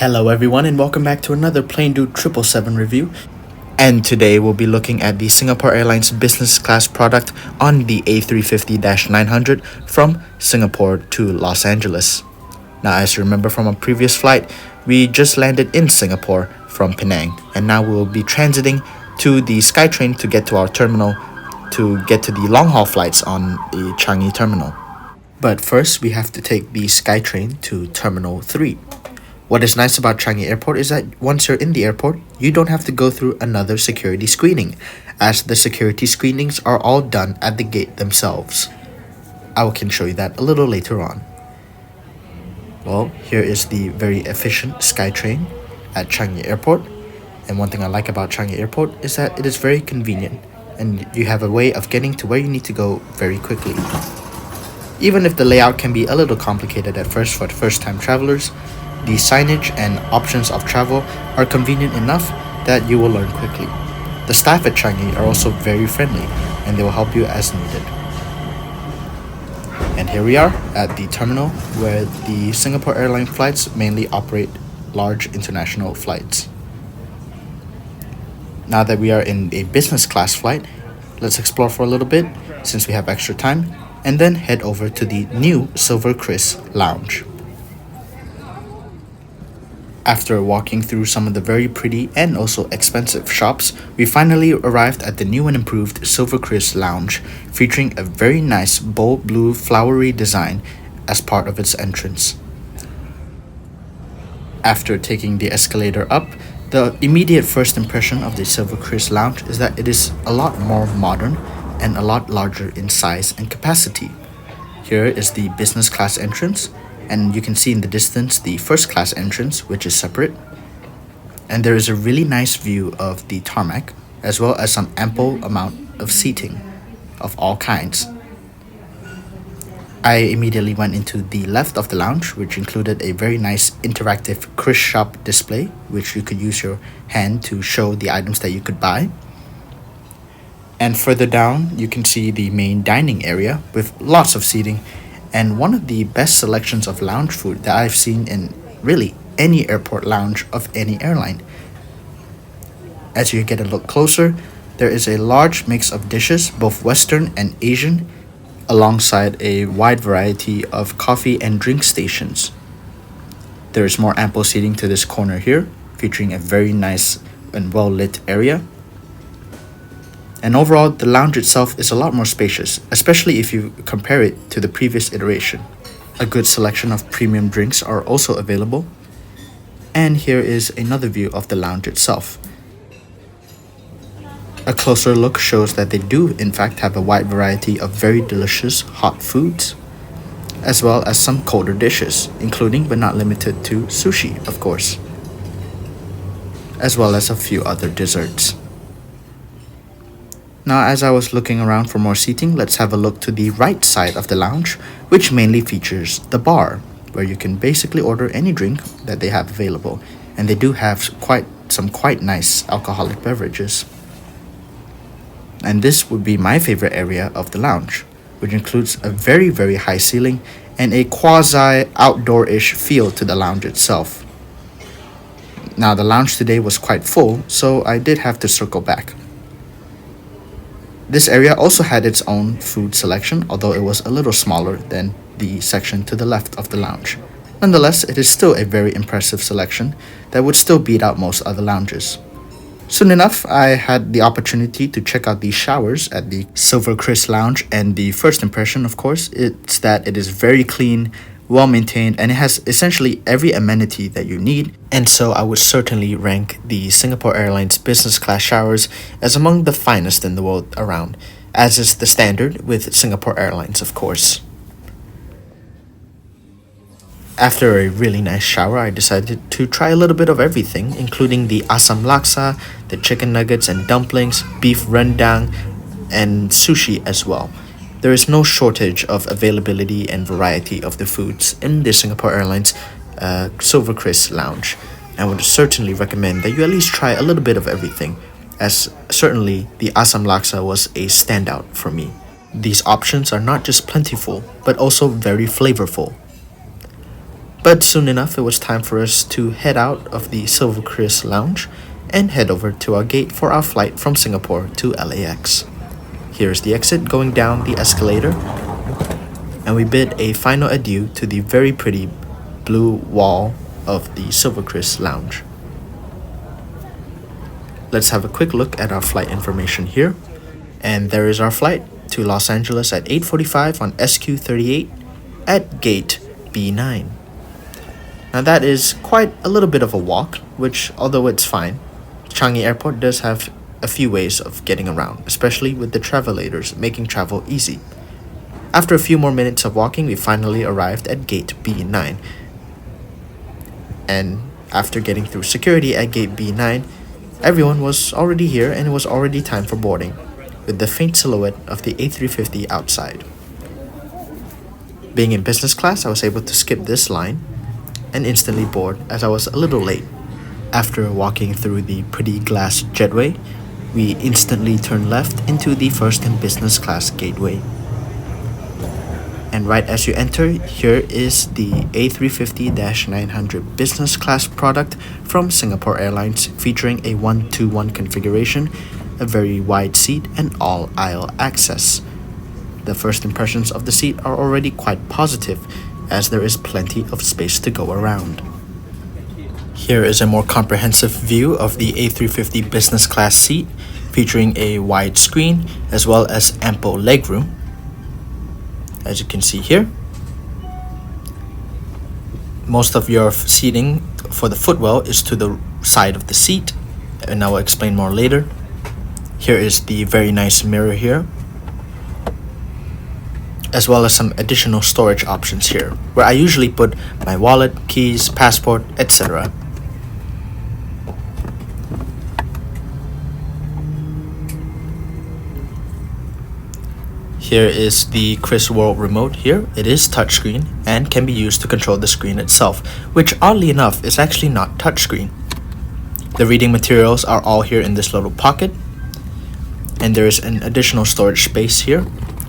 Hello everyone and welcome back to another Plane Dude 777 review. And today we'll be looking at the Singapore Airlines business class product on the A350-900 from Singapore to Los Angeles. Now, as you remember from a previous flight, we just landed in Singapore from Penang, and now we will be transiting to the SkyTrain to get to our terminal to get to the long-haul flights on the Changi terminal. But first, we have to take the SkyTrain to Terminal 3. What is nice about Changi Airport is that once you're in the airport, you don't have to go through another security screening, as the security screenings are all done at the gate themselves. I can show you that a little later on. Well, here is the very efficient SkyTrain at Changi Airport. And one thing I like about Changi Airport is that it is very convenient, and you have a way of getting to where you need to go very quickly. Even if the layout can be a little complicated at first for first-time travelers, the signage and options of travel are convenient enough that you will learn quickly. The staff at Changi are also very friendly, and they will help you as needed. And here we are at the terminal where the Singapore Airlines flights mainly operate large international flights. Now that we are in a business class flight, let's explore for a little bit since we have extra time, and then head over to the new Silver Chris Lounge. After walking through some of the very pretty and also expensive shops, we finally arrived at the new and improved Silver Chris Lounge, featuring a very nice bold blue flowery design as part of its entrance. After taking the escalator up, the immediate first impression of the Silver Chris Lounge is that it is a lot more modern and a lot larger in size and capacity. Here is the business class entrance, and you can see in the distance the first class entrance, which is separate. And there is a really nice view of the tarmac, as well as some ample amount of seating of all kinds. I immediately went into the left of the lounge, which included a very nice interactive Chris Shop display, which you could use your hand to show the items that you could buy. And further down, you can see the main dining area with lots of seating and one of the best selections of lounge food that I've seen in really any airport lounge of any airline. As you get a look closer, there is a large mix of dishes, both Western and Asian, alongside a wide variety of coffee and drink stations. There is more ample seating to this corner here, featuring a very nice and well-lit area. And overall, the lounge itself is a lot more spacious, especially if you compare it to the previous iteration. A good selection of premium drinks are also available. And here is another view of the lounge itself. A closer look shows that they do in fact have a wide variety of very delicious hot foods, as well as some colder dishes, including but not limited to sushi, of course, as well as a few other desserts. Now, as I was looking around for more seating, let's have a look to the right side of the lounge, which mainly features the bar, where you can basically order any drink that they have available, and they do have some quite nice alcoholic beverages. And this would be my favorite area of the lounge, which includes a very, very high ceiling and a quasi-outdoor-ish feel to the lounge itself. Now, the lounge today was quite full, so I did have to circle back. This area also had its own food selection, although it was a little smaller than the section to the left of the lounge. Nonetheless, it is still a very impressive selection that would still beat out most other lounges. Soon enough, I had the opportunity to check out the showers at the Silver Chris Lounge, and the first impression, of course, is that it is very clean, well-maintained, and it has essentially every amenity that you need. And so I would certainly rank the Singapore Airlines business class showers as among the finest in the world around, as is the standard with Singapore Airlines, of course. After a really nice shower, I decided to try a little bit of everything, including the asam laksa, the chicken nuggets and dumplings, beef rendang, and sushi as well. There is no shortage of availability and variety of the foods in the Singapore Airlines Silver Chris Lounge. I would certainly recommend that you at least try a little bit of everything, as certainly the asam laksa was a standout for me. These options are not just plentiful, but also very flavorful. But soon enough, it was time for us to head out of the Silvercrest Lounge and head over to our gate for our flight from Singapore to LAX. Here's the exit going down the escalator, and we bid a final adieu to the very pretty blue wall of the Silvercrest Lounge. Let's have a quick look at our flight information here. And there is our flight to Los Angeles at 8:45 on SQ38 at gate B9. Now that is quite a little bit of a walk, which, although it's fine, Changi Airport does have a few ways of getting around, especially with the travelators, making travel easy. After a few more minutes of walking, we finally arrived at gate B9. And after getting through security at gate B9, everyone was already here and it was already time for boarding, with the faint silhouette of the A350 outside. Being in business class, I was able to skip this line and instantly board as I was a little late. After walking through the pretty glass jetway, we instantly turned left into the first and business class gateway. And right as you enter, here is the A350-900 business class product from Singapore Airlines, featuring a 1-to-1 configuration, a very wide seat, and all aisle access. The first impressions of the seat are already quite positive, as there is plenty of space to go around. Here is a more comprehensive view of the A350 business class seat, featuring a wide screen as well as ample legroom. As you can see here, most of your seating for the footwell is to the side of the seat, and I will explain more later. Here is the very nice mirror here, as well as some additional storage options here, where I usually put my wallet, keys, passport, etc. Here is the Chris World remote here. It is touchscreen and can be used to control the screen itself, which oddly enough is actually not touchscreen. The reading materials are all here in this little pocket, and there is an additional storage space here,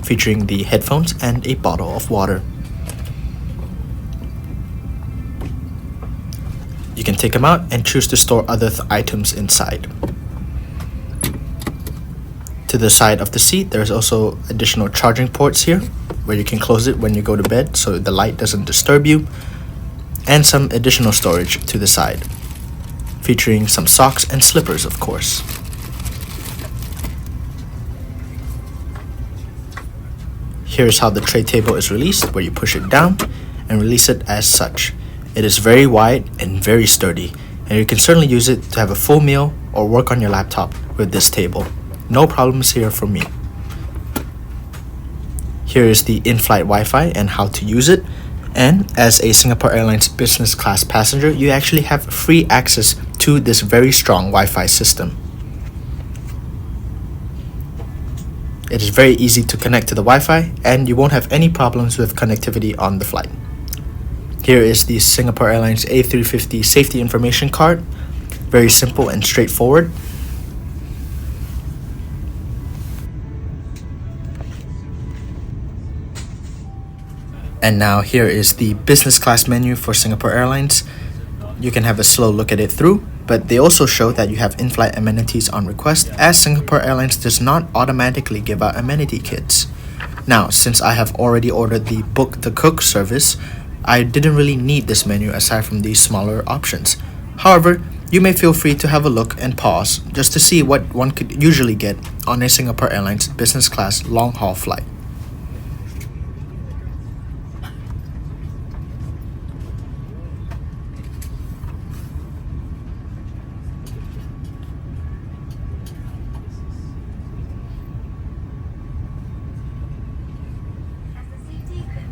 featuring the headphones and a bottle of water. You can take them out and choose to store other items inside. To the side of the seat, there's also additional charging ports here, where you can close it when you go to bed so the light doesn't disturb you, and some additional storage to the side, featuring some socks and slippers, of course. Here's how the tray table is released, where you push it down and release it as such. It is very wide and very sturdy, and you can certainly use it to have a full meal or work on your laptop with this table. No problems here for me. Here is the in-flight Wi-Fi and how to use it. And as a Singapore Airlines business class passenger, you actually have free access to this very strong Wi-Fi system. It is very easy to connect to the Wi-Fi, and you won't have any problems with connectivity on the flight. Here is the Singapore Airlines A350 safety information card. Very simple and straightforward. And now here is the business class menu for Singapore Airlines. You can have a slow look at it through, but they also show that you have in-flight amenities on request, as Singapore Airlines does not automatically give out amenity kits. Now, since I have already ordered the Book the Cook service, I didn't really need this menu aside from these smaller options. However, you may feel free to have a look and pause just to see what one could usually get on a Singapore Airlines business class long-haul flight.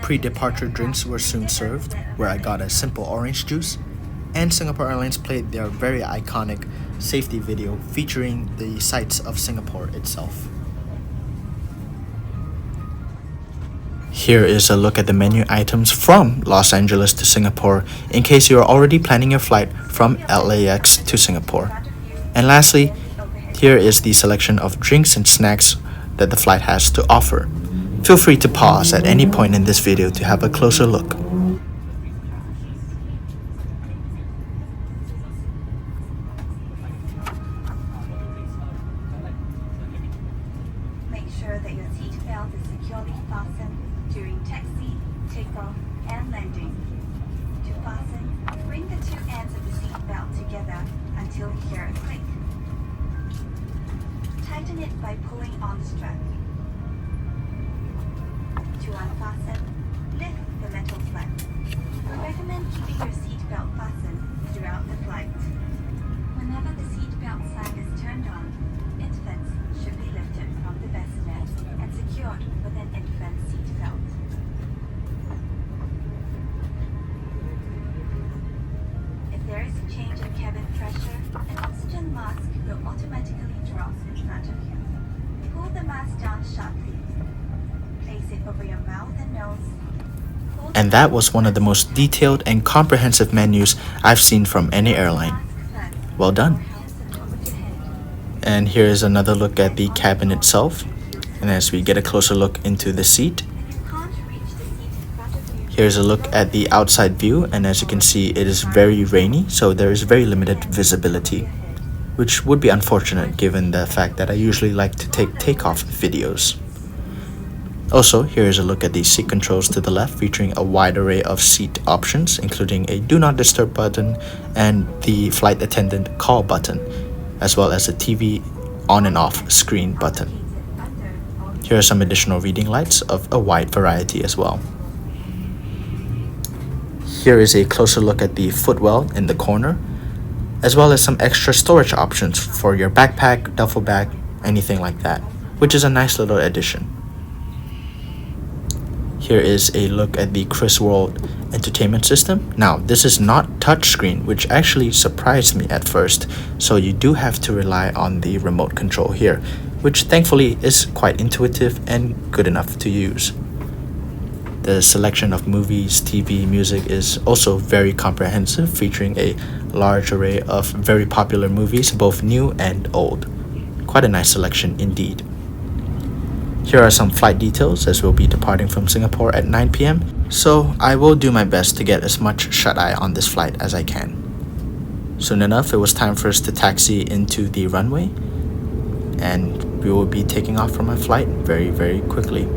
Pre-departure drinks were soon served, where I got a simple orange juice, and Singapore Airlines played their very iconic safety video featuring the sights of Singapore itself. Here is a look at the menu items from Los Angeles to Singapore, in case you are already planning your flight from LAX to Singapore. And lastly, here is the selection of drinks and snacks that the flight has to offer. Feel free to pause at any point in this video to have a closer look. properly fasten during taxi, takeoff, and landing. To fasten, bring the two ends of the seat belt together until you hear a click. Tighten it by pulling on the strap. To unfasten, lift the metal flap. We recommend keeping your seat belt fastened throughout the flight. Whenever the seat belt sign is turned on, infants should be lifted from the bassinet and secured with an infant seat belt. If there is a change in cabin pressure, an oxygen mask will automatically drop in front of you. Pull the mask down sharply. Place it over your mouth and nose. And that was one of the most detailed and comprehensive menus I've seen from any airline. Well done. And here is another look at the cabin itself. And as we get a closer look into the seat, here's a look at the outside view, and as you can see, it is very rainy, so there is very limited visibility, which would be unfortunate given the fact that I usually like to take takeoff videos. Also, here is a look at the seat controls to the left, featuring a wide array of seat options, including a do not disturb button and the flight attendant call button, as well as a TV on and off screen button. Here are some additional reading lights of a wide variety as well. Here is a closer look at the footwell in the corner, as well as some extra storage options for your backpack, duffel bag, anything like that, which is a nice little addition. Here is a look at the Chris World entertainment system. Now, this is not touchscreen, which actually surprised me at first, so you do have to rely on the remote control here, which thankfully is quite intuitive and good enough to use. The selection of movies, TV, music is also very comprehensive, featuring a large array of very popular movies, both new and old. Quite a nice selection indeed. Here are some flight details, as we'll be departing from Singapore at 9 p.m, so I will do my best to get as much shut-eye on this flight as I can. Soon enough, it was time for us to taxi into the runway, and we will be taking off from our flight very, very quickly.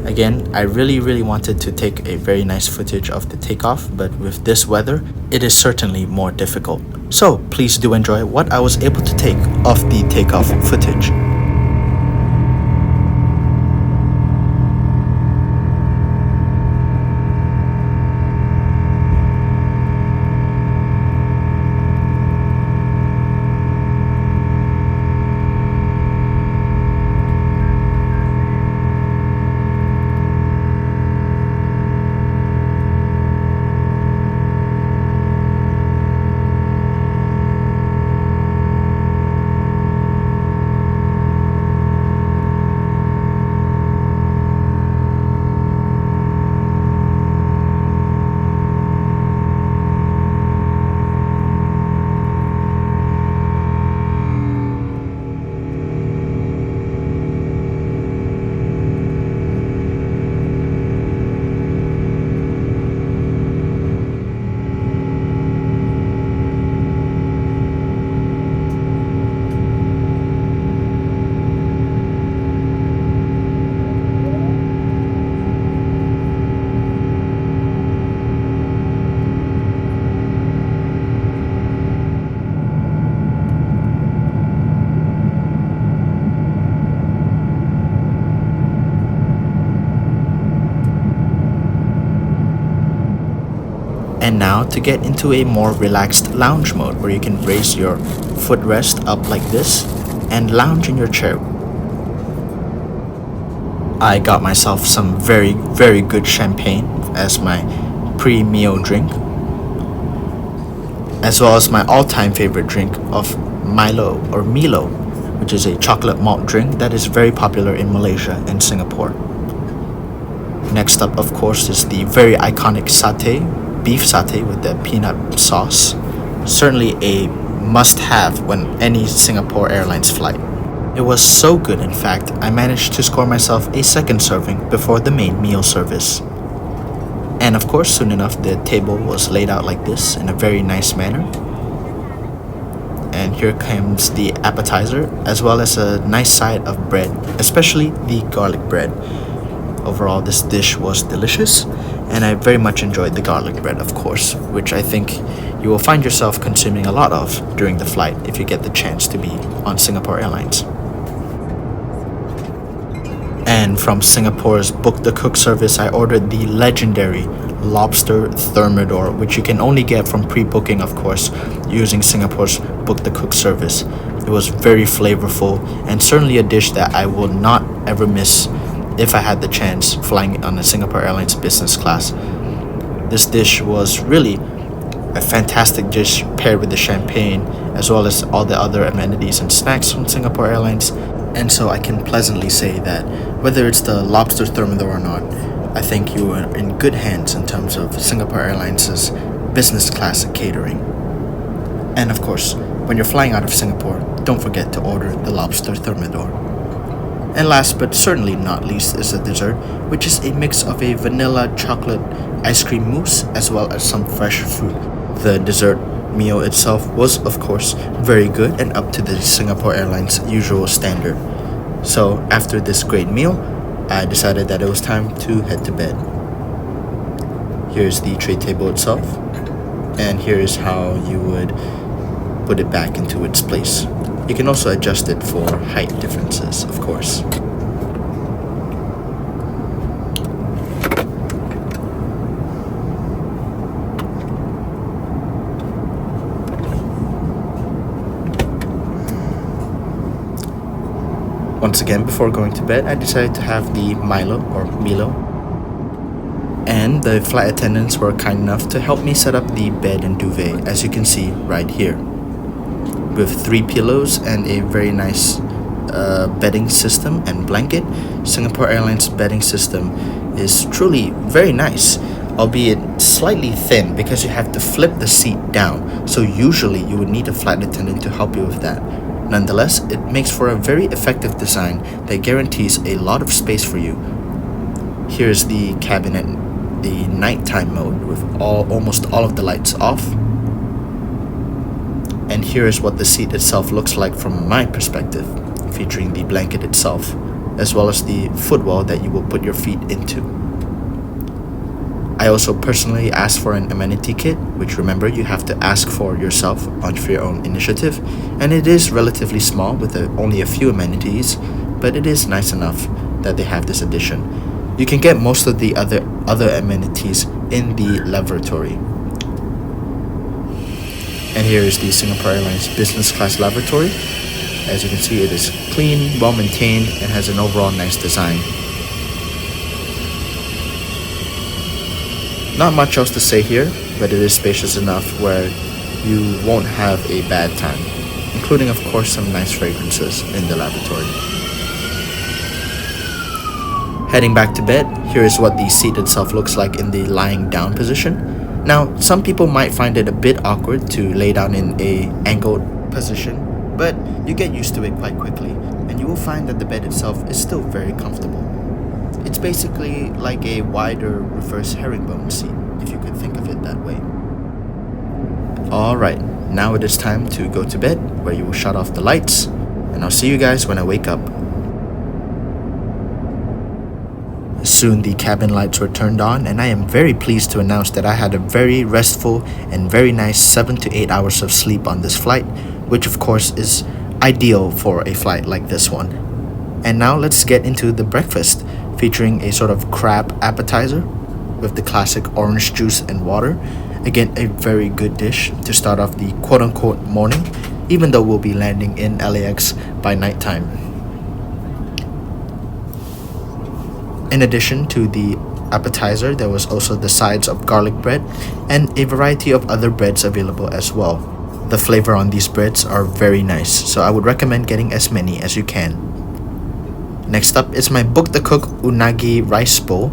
Again, I really wanted to take a very nice footage of the takeoff, but with this weather, it is certainly more difficult. So please do enjoy what I was able to take of the takeoff footage. And now to get into a more relaxed lounge mode, where you can raise your footrest up like this and lounge in your chair. I got myself some very good champagne as my pre-meal drink, as well as my all-time favorite drink of Milo or Milo, which is a chocolate malt drink that is very popular in Malaysia and Singapore. Next up, of course, is the very iconic satay, beef satay with the peanut sauce. Certainly a must-have when any Singapore Airlines flight. It was so good, in fact, I managed to score myself a second serving before the main meal service. And of course, soon enough, the table was laid out like this in a very nice manner. And here comes the appetizer, as well as a nice side of bread, especially the garlic bread. Overall, this dish was delicious, and I very much enjoyed the garlic bread, of course, which I think you will find yourself consuming a lot of during the flight if you get the chance to be on Singapore Airlines. And from Singapore's Book the Cook service, I ordered the legendary lobster thermidor, which you can only get from pre-booking, of course, using Singapore's Book the Cook service. It was very flavorful and certainly a dish that I will not ever miss if I had the chance flying on a Singapore Airlines business class. This dish was really a fantastic dish paired with the champagne as well as all the other amenities and snacks from Singapore Airlines. And so I can pleasantly say that whether it's the lobster thermidor or not, I think you are in good hands in terms of Singapore Airlines' business class catering. And of course, when you're flying out of Singapore, don't forget to order the lobster thermidor. And last but certainly not least is the dessert, which is a mix of a vanilla chocolate ice cream mousse as well as some fresh fruit. The dessert meal itself was, of course, very good and up to the Singapore Airlines usual standard. So after this great meal, I decided that it was time to head to bed. Here's the tray table itself, and here's how you would put it back into its place. You can also adjust it for height differences, of course. Once again, before going to bed, I decided to have the Milo or Milo. And the flight attendants were kind enough to help me set up the bed and duvet, as you can see right here. With 3 pillows and a very nice bedding system and blanket, Singapore Airlines bedding system is truly very nice, albeit slightly thin because you have to flip the seat down, so usually you would need a flight attendant to help you with that. Nonetheless, it makes for a very effective design that guarantees a lot of space for you. Here's the cabin in the nighttime mode with almost all of the lights off. And here is what the seat itself looks like from my perspective, featuring the blanket itself, as well as the footwell that you will put your feet into. I also personally asked for an amenity kit, which remember you have to ask for yourself for your own initiative, and it is relatively small with only a few amenities, but it is nice enough that they have this addition. You can get most of the other amenities in the lavatory. And here is the Singapore Airlines business class lavatory. As you can see, it is clean, well maintained, and has an overall nice design. Not much else to say here, but it is spacious enough where you won't have a bad time, including of course some nice fragrances in the lavatory. Heading back to bed, here is what the seat itself looks like in the lying down position. Now, some people might find it a bit awkward to lay down in a angled position, but you get used to it quite quickly, and you will find that the bed itself is still very comfortable. It's basically like a wider reverse herringbone seat, if you could think of it that way. Alright, now it is time to go to bed, where you will shut off the lights, and I'll see you guys when I wake up. Soon the cabin lights were turned on, and I am very pleased to announce that I had a very restful and very nice 7 to 8 hours of sleep on this flight, which of course is ideal for a flight like this one. And now let's get into the breakfast, featuring a sort of crab appetizer with the classic orange juice and water. Again, a very good dish to start off the quote-unquote morning, even though we'll be landing in LAX by nighttime. In addition to the appetizer, there was also the sides of garlic bread and a variety of other breads available as well. The flavor on these breads are very nice, so I would recommend getting as many as you can. Next up is my Book the Cook Unagi rice bowl,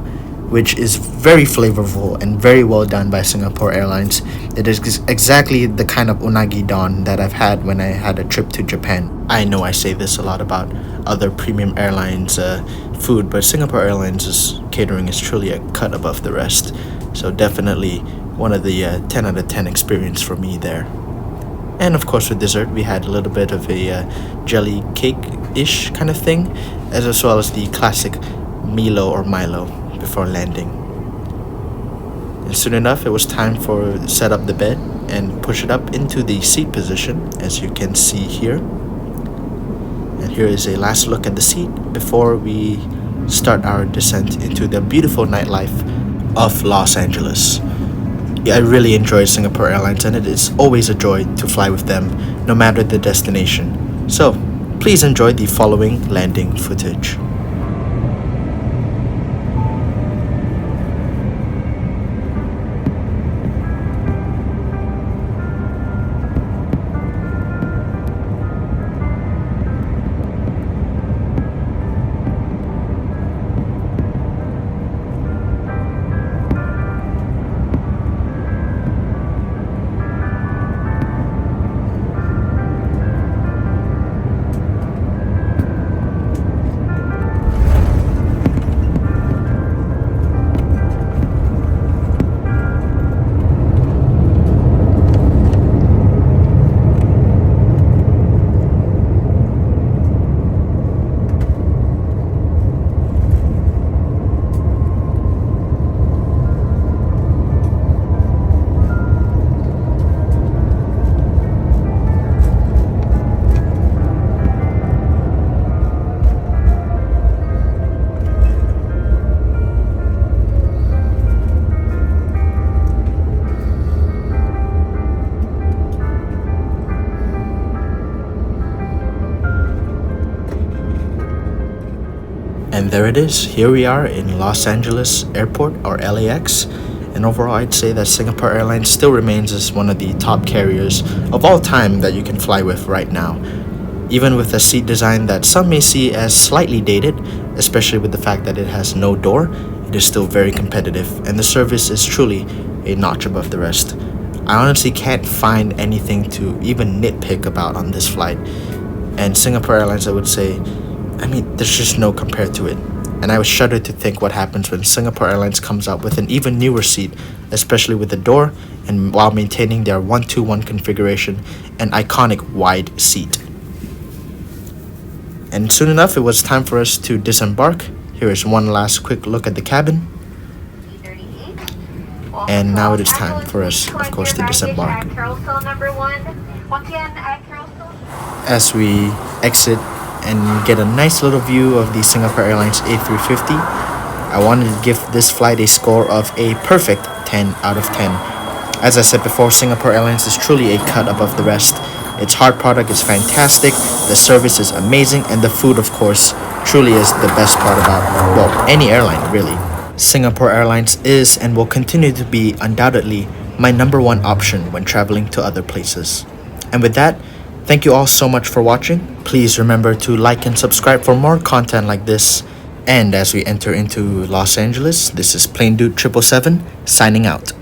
which is very flavorful and very well done by Singapore Airlines. It is exactly the kind of unagi don that I've had when I had a trip to Japan. I know I say this a lot about other premium airlines food, but Singapore Airlines' catering is truly a cut above the rest. So definitely one of the 10 out of 10 experience for me there. And of course with dessert we had a little bit of a jelly cake-ish kind of thing, as well as the classic Milo or Milo before landing. And soon enough, it was time for set up the bed and push it up into the seat position, as you can see here. And here is a last look at the seat before we start our descent into the beautiful nightlife of Los Angeles. Yeah, I really enjoy Singapore Airlines, and it is always a joy to fly with them, no matter the destination. So, please enjoy the following landing footage. And there it is. Here we are in Los Angeles Airport, or LAX. And overall, I'd say that Singapore Airlines still remains as one of the top carriers of all time that you can fly with right now. Even with a seat design that some may see as slightly dated, especially with the fact that it has no door, it is still very competitive, and the service is truly a notch above the rest. I honestly can't find anything to even nitpick about on this flight. And Singapore Airlines, I would say, there's just no compare to it. And I would shudder to think what happens when Singapore Airlines comes out with an even newer seat, especially with the door, and while maintaining their 1-2-1 configuration and iconic wide seat. And soon enough, it was time for us to disembark. Here is one last quick look at the cabin. And now it is time for us, of course, to disembark. As we exit and get a nice little view of the Singapore Airlines A350, I wanted to give this flight a score of a perfect 10 out of 10. As I said before, Singapore Airlines is truly a cut above the rest. Its hard product is fantastic, the service is amazing, and the food, of course, truly is the best part about, well, any airline, really. Singapore Airlines is and will continue to be undoubtedly my number one option when traveling to other places. And with that, thank you all so much for watching. Please remember to like and subscribe for more content like this. And as we enter into Los Angeles, this is Plane Dude 777 signing out.